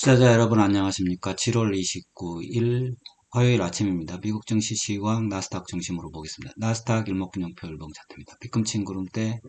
투자자 여러분 안녕하십니까? 7월 29일 화요일 아침입니다. 미국 증시 시황 나스닥 중심으로 보겠습니다. 나스닥 일목균형표 일봉 차트입니다. 뒤꿈치 구름대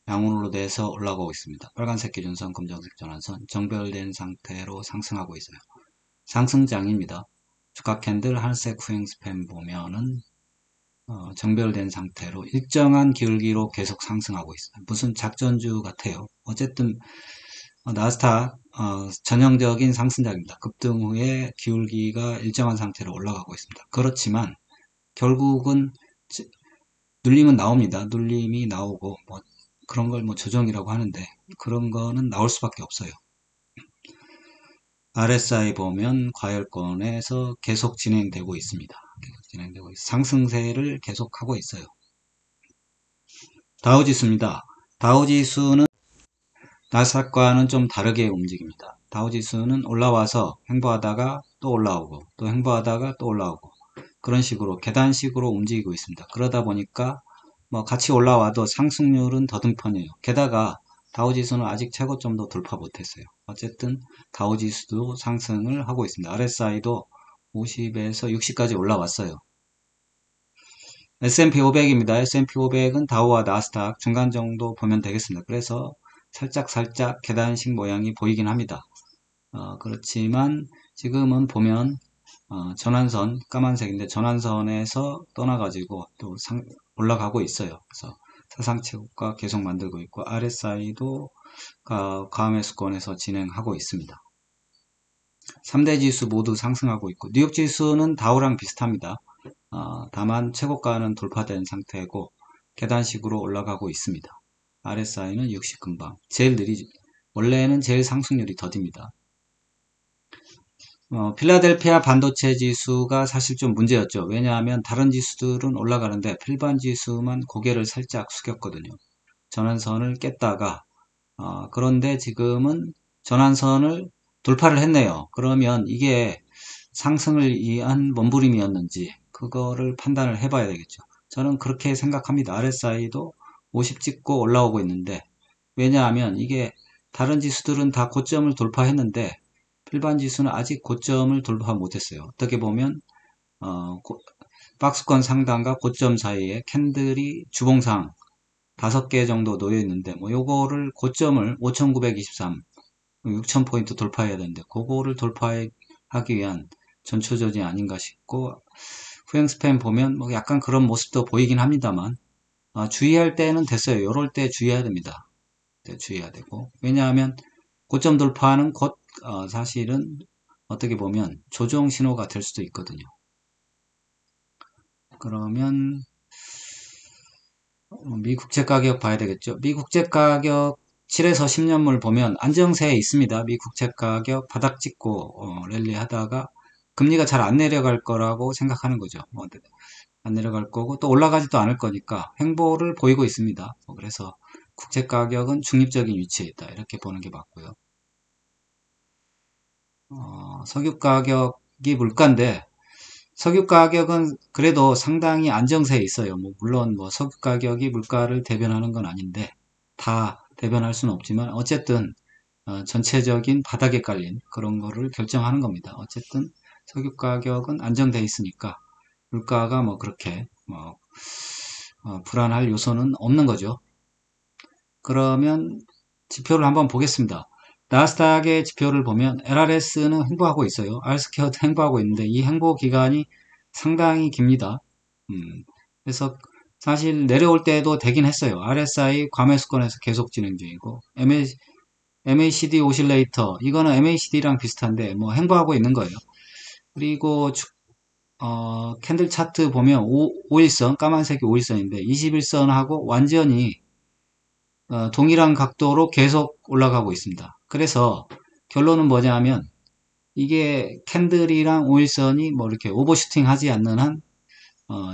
양호로 돼서 올라가고 있습니다. 빨간색 기준선, 검정색 전환선 정별된 상태로 상승하고 있어요. 상승장입니다. 주가 캔들 하늘색 후행 스팬 보면은 정별된 상태로 일정한 기울기로 계속 상승하고 있어요. 무슨 작전주 같아요. 어쨌든 나스닥 전형적인 상승장입니다. 급등 후에 기울기가 일정한 상태로 올라가고 있습니다. 그렇지만 결국은 눌림은 나옵니다. 눌림이 나오고 뭐 그런 걸 뭐 조정이라고 하는데 그런 거는 나올 수밖에 없어요. RSI 보면 과열권에서 계속 진행되고 있습니다. 상승세를 계속하고 있어요. 다우지수입니다. 다우지수는 나스닥과는 좀 다르게 움직입니다. 다우지수는 올라와서 횡보하다가 또 올라오고 또 횡보하다가 또 올라오고 그런 식으로 계단식으로 움직이고 있습니다. 그러다 보니까 뭐 같이 올라와도 상승률은 더딘 편이에요. 게다가 다우지수는 아직 최고점도 돌파 못했어요. 어쨌든 다우지수도 상승을 하고 있습니다. RSI도 50에서 60까지 올라왔어요. S&P 500입니다. S&P 500은 다우와 나스닥 중간 정도 보면 되겠습니다. 그래서 살짝 계단식 모양이 보이긴 합니다. 그렇지만 지금은 보면 전환선 까만색인데 전환선에서 떠나가지고 또 올라가고 있어요. 그래서 사상체국가 계속 만들고 있고 RSI도 과매수권에서 진행하고 있습니다. 3대 지수 모두 상승하고 있고 뉴욕 지수는 다우랑 비슷합니다. 다만 최고가는 돌파된 상태고 계단식으로 올라가고 있습니다. RSI는 60 금방 제일 느리죠. 원래는 제일 상승률이 더딥니다. 필라델피아 반도체 지수가 사실 좀 문제였죠. 왜냐하면 다른 지수들은 올라가는데 필반 지수만 고개를 살짝 숙였거든요. 전환선을 깼다가 그런데 지금은 전환선을 돌파를 했네요. 그러면 이게 상승을 위한 몸부림이었는지 그거를 판단을 해봐야 되겠죠. 저는 그렇게 생각합니다. RSI도 50 찍고 올라오고 있는데 왜냐하면 이게 다른 지수들은 다 고점을 돌파했는데 필반 지수는 아직 고점을 돌파 못했어요. 어떻게 보면 박스권 상단과 고점 사이에 캔들이 주봉상 5개 정도 놓여 있는데 뭐 요거를 고점을 5923 6000포인트 돌파해야 되는데 그거를 돌파하기 위한 전초전이 아닌가 싶고 후행 스팬 보면 뭐 약간 그런 모습도 보이긴 합니다만 주의할 때는 됐어요. 요럴 때 주의해야 됩니다. 주의해야 되고 왜냐하면 고점 돌파는 곧 사실은 어떻게 보면 조정 신호가 될 수도 있거든요. 그러면 미 국채 가격 봐야 되겠죠. 미 국채 가격 7에서 10년물 보면 안정세에 있습니다. 미 국채 가격 바닥 찍고 랠리 하다가 금리가 잘 안 내려갈 거라고 생각하는 거죠. 안 내려갈 거고 또 올라가지도 않을 거니까 횡보를 보이고 있습니다. 그래서 국채 가격은 중립적인 위치에 있다. 이렇게 보는 게 맞고요. 석유 가격이 물가인데 석유 가격은 그래도 상당히 안정세에 있어요. 물론 석유 가격이 물가를 대변하는 건 아닌데 다 대변할 수는 없지만 어쨌든 전체적인 바닥에 깔린 그런 거를 결정하는 겁니다. 어쨌든 석유 가격은 안정돼 있으니까 물가가 그렇게 불안할 요소는 없는 거죠. 그러면 지표를 한번 보겠습니다. 나스닥의 지표를 보면 LRS는 횡보하고 있어요. R스퀘어도 횡보하고 있는데 이 횡보 기간이 상당히 깁니다. 그래서 사실 내려올 때도 되긴 했어요. RSI 과매수권에서 계속 진행 중이고 MACD 오실레이터 이거는 MACD랑 비슷한데 횡보하고 있는 거예요. 그리고 캔들 차트 보면 5일선 까만색이 5일선인데 21선하고 완전히 동일한 각도로 계속 올라가고 있습니다. 그래서 결론은 뭐냐 하면 이게 캔들이랑 5일선이 이렇게 오버슈팅 하지 않는 한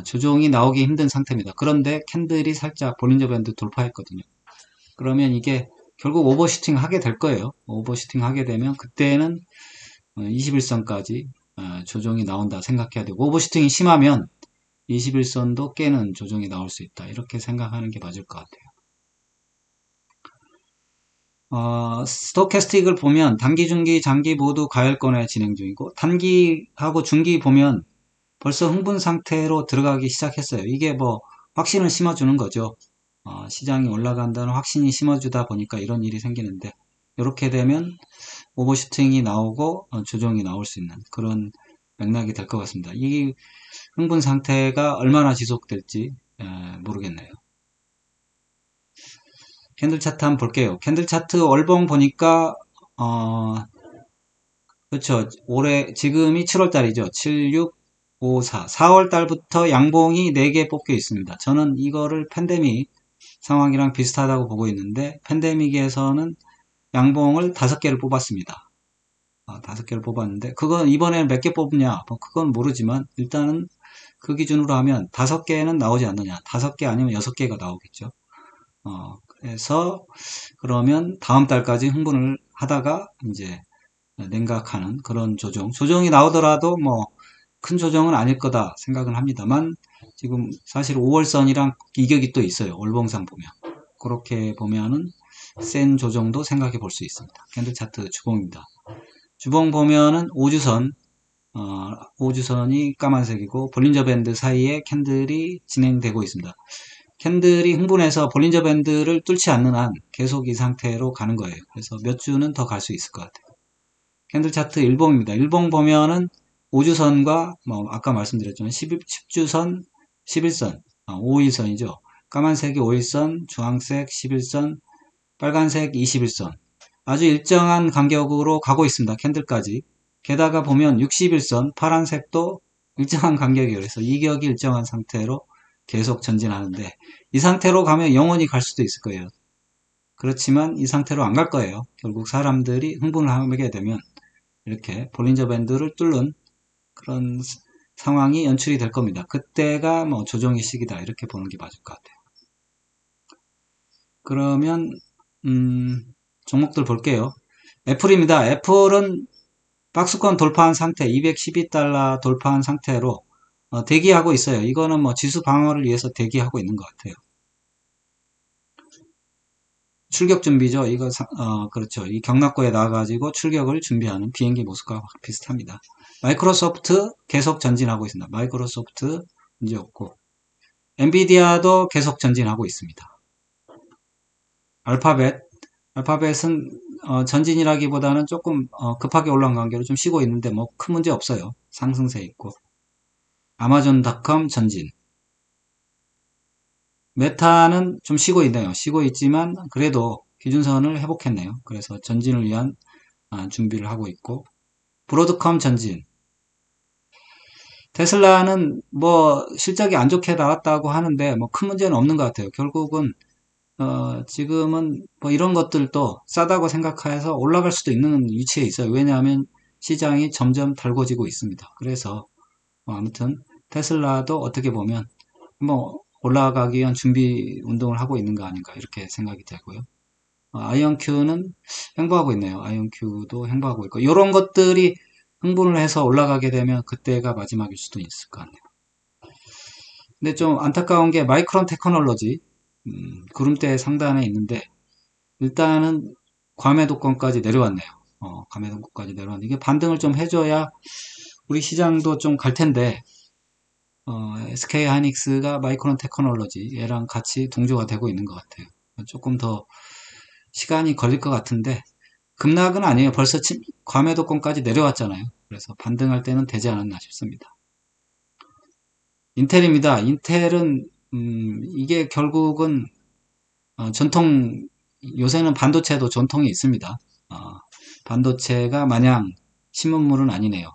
조정이 나오기 힘든 상태입니다. 그런데 캔들이 살짝 볼린저 밴드 돌파했거든요. 그러면 이게 결국 오버슈팅 하게 될 거예요. 오버슈팅 하게 되면 그때는 21선까지 조정이 나온다 생각해야 되고 오버슈팅이 심하면 21선도 깨는 조정이 나올 수 있다. 이렇게 생각하는 게 맞을 것 같아요. 스토캐스틱을 보면 단기, 중기, 장기 모두 가열권에 진행 중이고 단기하고 중기 보면 벌써 흥분 상태로 들어가기 시작했어요. 이게 뭐 확신을 심어주는 거죠. 시장이 올라간다는 확신이 심어주다 보니까 이런 일이 생기는데 이렇게 되면 오버슈팅이 나오고 조정이 나올 수 있는 그런 맥락이 될 것 같습니다. 이 흥분 상태가 얼마나 지속될지 모르겠네요. 캔들 차트 한번 볼게요. 캔들 차트 월봉 보니까 그렇죠. 올해 지금이 7월달이죠. 7, 6, 5, 4. 4월달부터 양봉이 4개 뽑혀 있습니다. 저는 이거를 팬데믹 상황이랑 비슷하다고 보고 있는데 팬데믹에서는 양봉을 5개를 뽑았습니다. 5개를 뽑았는데 그건 이번에는 몇 개 뽑냐? 뭐 그건 모르지만 일단은 그 기준으로 하면 5개는 나오지 않느냐? 5개 아니면 6개가 나오겠죠. 그래서 그러면 다음 달까지 흥분을 하다가 이제 냉각하는 그런 조정이 나오더라도 뭐 큰 조정은 아닐 거다 생각은 합니다만 지금 사실 5월선이랑 이격이 또 있어요. 월봉상 보면 그렇게 보면은 센 조정도 생각해 볼 수 있습니다. 캔들 차트 주봉입니다. 주봉 보면은 5주선 5주선이 까만색이고 볼린저 밴드 사이에 캔들이 진행되고 있습니다. 캔들이 흥분해서 볼린저 밴드를 뚫지 않는 한 계속 이 상태로 가는 거예요. 그래서 몇 주는 더 갈 수 있을 것 같아요. 캔들 차트 일봉입니다. 일봉 보면은 5주선과 뭐 아까 말씀드렸지만 10주선, 11선, 5일선이죠. 까만색이 5일선, 주황색 11선, 빨간색 21선. 아주 일정한 간격으로 가고 있습니다. 캔들까지. 게다가 보면 61선, 파란색도 일정한 간격이에요. 그래서 이격이 일정한 상태로 계속 전진하는데 이 상태로 가면 영원히 갈 수도 있을 거예요. 그렇지만 이 상태로 안 갈 거예요. 결국 사람들이 흥분을 하게 되면 이렇게 볼린저 밴드를 뚫는 그런 상황이 연출이 될 겁니다. 그때가 뭐 조정의 시기다 이렇게 보는 게 맞을 것 같아요. 그러면 종목들 볼게요. 애플입니다. 애플은 박스권 돌파한 상태 212달러 돌파한 상태로 대기하고 있어요. 이거는 뭐 지수 방어를 위해서 대기하고 있는 것 같아요. 출격 준비죠. 이거 그렇죠. 이 경락고에 나와가지고 출격을 준비하는 비행기 모습과 비슷합니다. 마이크로소프트 계속 전진하고 있습니다. 마이크로소프트 문제 없고 엔비디아도 계속 전진하고 있습니다. 알파벳은 전진이라기보다는 조금 급하게 올라온 관계로 좀 쉬고 있는데 뭐 큰 문제 없어요. 상승세 있고 아마존닷컴 전진 메타는 좀 쉬고 있네요. 쉬고 있지만 그래도 기준선을 회복했네요. 그래서 전진을 위한 준비를 하고 있고 브로드컴 전진 테슬라는 뭐 실적이 안 좋게 나왔다고 하는데 뭐 큰 문제는 없는 것 같아요. 결국은 지금은 뭐 이런 것들도 싸다고 생각해서 올라갈 수도 있는 위치에 있어요. 왜냐하면 시장이 점점 달궈지고 있습니다. 그래서 아무튼 테슬라도 어떻게 보면 뭐 올라가기 위한 준비 운동을 하고 있는 거 아닌가 이렇게 생각이 되고요. 아이언큐는 횡보하고 있네요. 아이언큐도 횡보하고 있고 이런 것들이 흥분을 해서 올라가게 되면 그때가 마지막일 수도 있을 것 같네요. 근데 좀 안타까운 게 마이크론 테크놀로지 구름대 상단에 있는데 일단은 과매도권까지 내려왔네요. 과매도권까지 내려왔는데 이게 반등을 좀 해줘야 우리 시장도 좀 갈 텐데 SK 하이닉스가 마이크론 테크놀로지 얘랑 같이 동조가 되고 있는 것 같아요. 조금 더 시간이 걸릴 것 같은데 급락은 아니에요. 벌써 과매도권까지 내려왔잖아요. 그래서 반등할 때는 되지 않았나 싶습니다. 인텔입니다. 인텔은 이게 결국은 전통 요새는 반도체도 전통이 있습니다. 반도체가 마냥 신문물은 아니네요.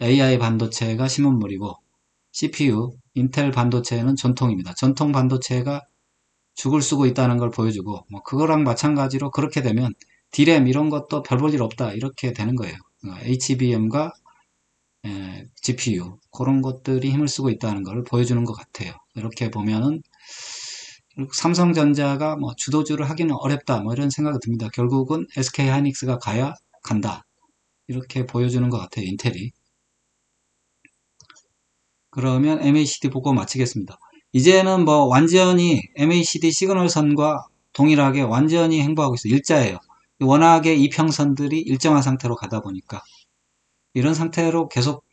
AI 반도체가 신문물이고 CPU, 인텔 반도체는 전통입니다. 전통 반도체가 죽을 쓰고 있다는 걸 보여주고 뭐 그거랑 마찬가지로 그렇게 되면 D램 이런 것도 별 볼 일 없다 이렇게 되는 거예요. HBM과 GPU 그런 것들이 힘을 쓰고 있다는 걸 보여주는 것 같아요. 이렇게 보면은 삼성전자가 뭐 주도주를 하기는 어렵다 뭐 이런 생각이 듭니다. 결국은 SK 하이닉스가 가야 간다 이렇게 보여주는 것 같아요. 인텔이. 그러면 MACD 보고 마치겠습니다. 이제는 뭐 완전히 MACD 시그널선과 동일하게 완전히 횡보하고 있어요. 일자예요. 워낙에 이평선들이 일정한 상태로 가다 보니까 이런 상태로 계속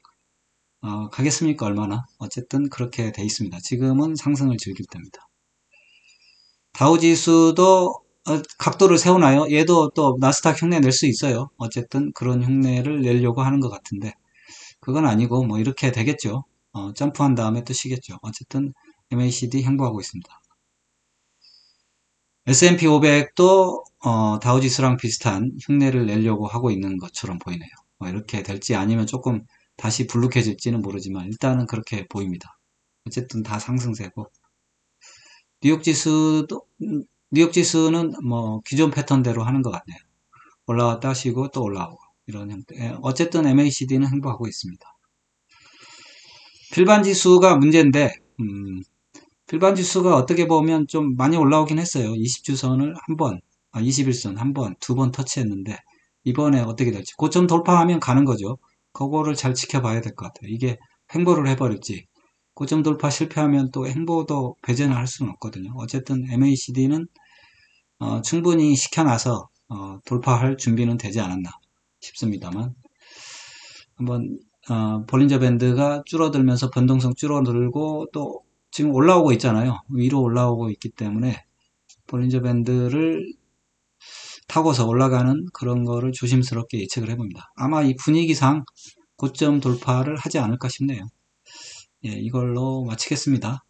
가겠습니까? 얼마나? 어쨌든 그렇게 돼 있습니다. 지금은 상승을 즐길 때입니다. 다우지수도 각도를 세우나요? 얘도 또 나스닥 흉내 낼 수 있어요. 어쨌든 그런 흉내를 내려고 하는 것 같은데 그건 아니고 뭐 이렇게 되겠죠. 점프한 다음에 또 쉬겠죠. 어쨌든 MACD 행보하고 있습니다. S&P 500도 다우지수랑 비슷한 흉내를 내려고 하고 있는 것처럼 보이네요. 이렇게 될지 아니면 조금 다시 불룩해질지는 모르지만 일단은 그렇게 보입니다. 어쨌든 다 상승세고 뉴욕 지수도 뉴욕 지수는 뭐 기존 패턴대로 하는 것 같네요. 올라왔다 쉬고 또 올라오고 이런 형태. 어쨌든 MACD는 행보하고 있습니다. 필반 지수가 문제인데 필반 지수가 어떻게 보면 좀 많이 올라오긴 했어요. 20주선을 한 번, 21선 한 번, 두 번 터치했는데 이번에 어떻게 될지 고점 돌파하면 가는 거죠. 그거를 잘 지켜봐야 될 것 같아요. 이게 횡보를 해버릴지 고점 돌파 실패하면 또 횡보도 배제는 할 수는 없거든요. 어쨌든 MACD는 충분히 시켜놔서 돌파할 준비는 되지 않았나 싶습니다만 한번 볼린저 밴드가 줄어들면서 변동성 줄어들고 또 지금 올라오고 있잖아요. 위로 올라오고 있기 때문에 볼린저 밴드를 타고서 올라가는 그런 거를 조심스럽게 예측을 해봅니다. 아마 이 분위기상 고점 돌파를 하지 않을까 싶네요. 예, 이걸로 마치겠습니다.